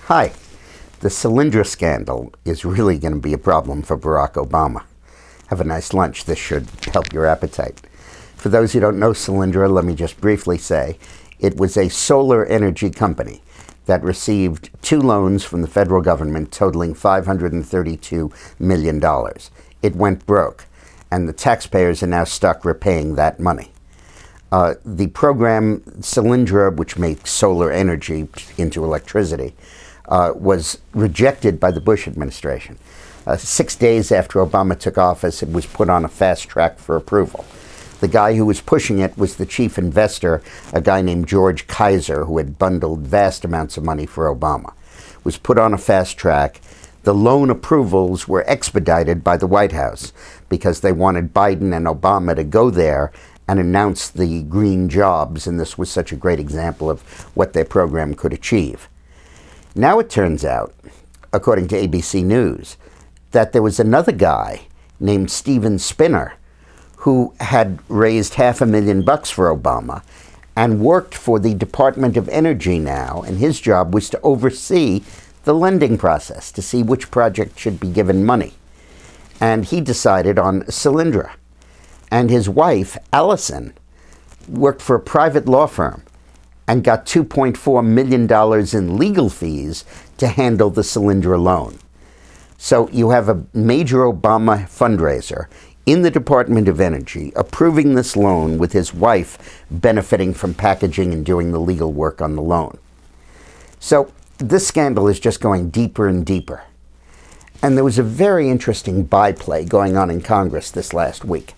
Hi. The Solyndra scandal is really going to be a problem for Barack Obama. Have a nice lunch. This should help your appetite. For those who don't know Solyndra, let me just briefly say, it was a solar energy company that received 2 loans from the federal government totaling $532 million. It went broke, and the taxpayers are now stuck repaying that money. The program Solyndra, which makes solar energy into electricity, was rejected by the Bush administration. 6 days after Obama took office, it was put on a fast track for approval. The guy who was pushing it was the chief investor, a guy named George Kaiser, who had bundled vast amounts of money for Obama. It was put on a fast track. The loan approvals were expedited by the White House because they wanted Biden and Obama to go there and announce the green jobs, and this was such a great example of what their program could achieve. Now it turns out, according to ABC News, that there was another guy named Steven Spinner who had raised $500,000 for Obama and worked for the Department of Energy now, and his job was to oversee the lending process, to see which project should be given money. And he decided on Solyndra. And his wife, Allison, worked for a private law firm and got $2.4 million in legal fees to handle the Solyndra loan. So you have a major Obama fundraiser in the Department of Energy approving this loan with his wife benefiting from packaging and doing the legal work on the loan. So this scandal is just going deeper and deeper. And there was a very interesting byplay going on in Congress this last week.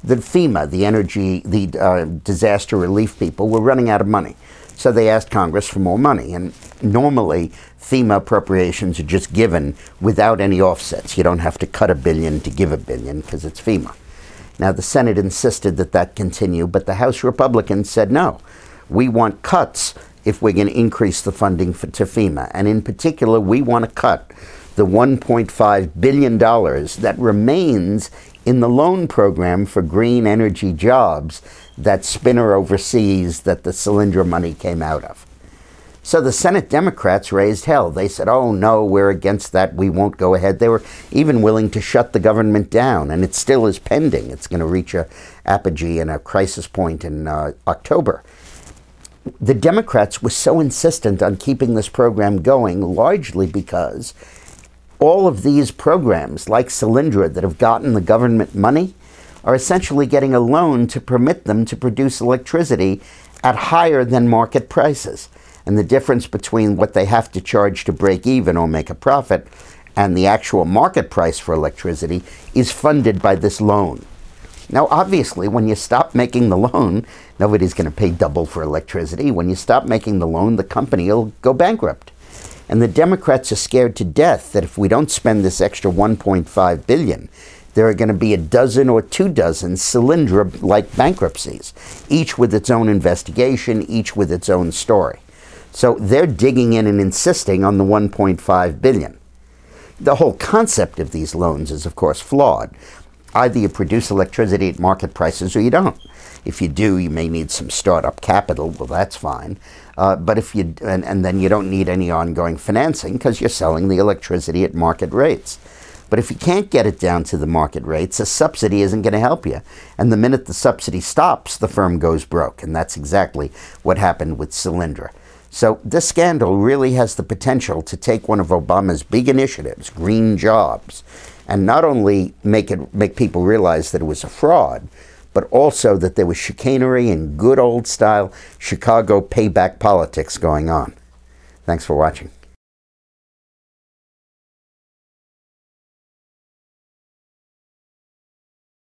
The FEMA, the disaster relief people, were running out of money. So they asked Congress for more money. And normally, FEMA appropriations are just given without any offsets. You don't have to cut $1 billion to give $1 billion because it's FEMA. Now, the Senate insisted that that continue, but the House Republicans said, no, we want cuts if we're going to increase the funding to FEMA. And in particular, we want to cut the $1.5 billion that remains in the loan program for green energy jobs that Spinner oversees, that the Solyndra money came out of. So the Senate Democrats raised hell. They said, oh no, we're against that, we won't go ahead. They were even willing to shut the government down, and it still is pending. It's going to reach an apogee and a crisis point in October. The Democrats were so insistent on keeping this program going, largely because all of these programs, like Solyndra, that have gotten the government money, are essentially getting a loan to permit them to produce electricity at higher than market prices. And the difference between what they have to charge to break even or make a profit and the actual market price for electricity is funded by this loan. Now, obviously, when you stop making the loan, nobody's going to pay double for electricity. When you stop making the loan, the company will go bankrupt. And the Democrats are scared to death that if we don't spend this extra $1.5 billion, there are going to be a dozen or 2 dozen Solyndra-like bankruptcies, each with its own investigation, each with its own story. So they're digging in and insisting on the $1.5 billion. The whole concept of these loans is, of course, flawed. Either you produce electricity at market prices or you don't. If you do, you may need some startup capital. Well, that's fine. But if you and then you don't need any ongoing financing because you're selling the electricity at market rates. But if you can't get it down to the market rates, a subsidy isn't going to help you. And the minute the subsidy stops, the firm goes broke. And that's exactly what happened with Solyndra. So this scandal really has the potential to take one of Obama's big initiatives, green jobs, and not only make people realize that it was a fraud, but also that there was chicanery and good old style Chicago payback politics going on. Thanks for watching.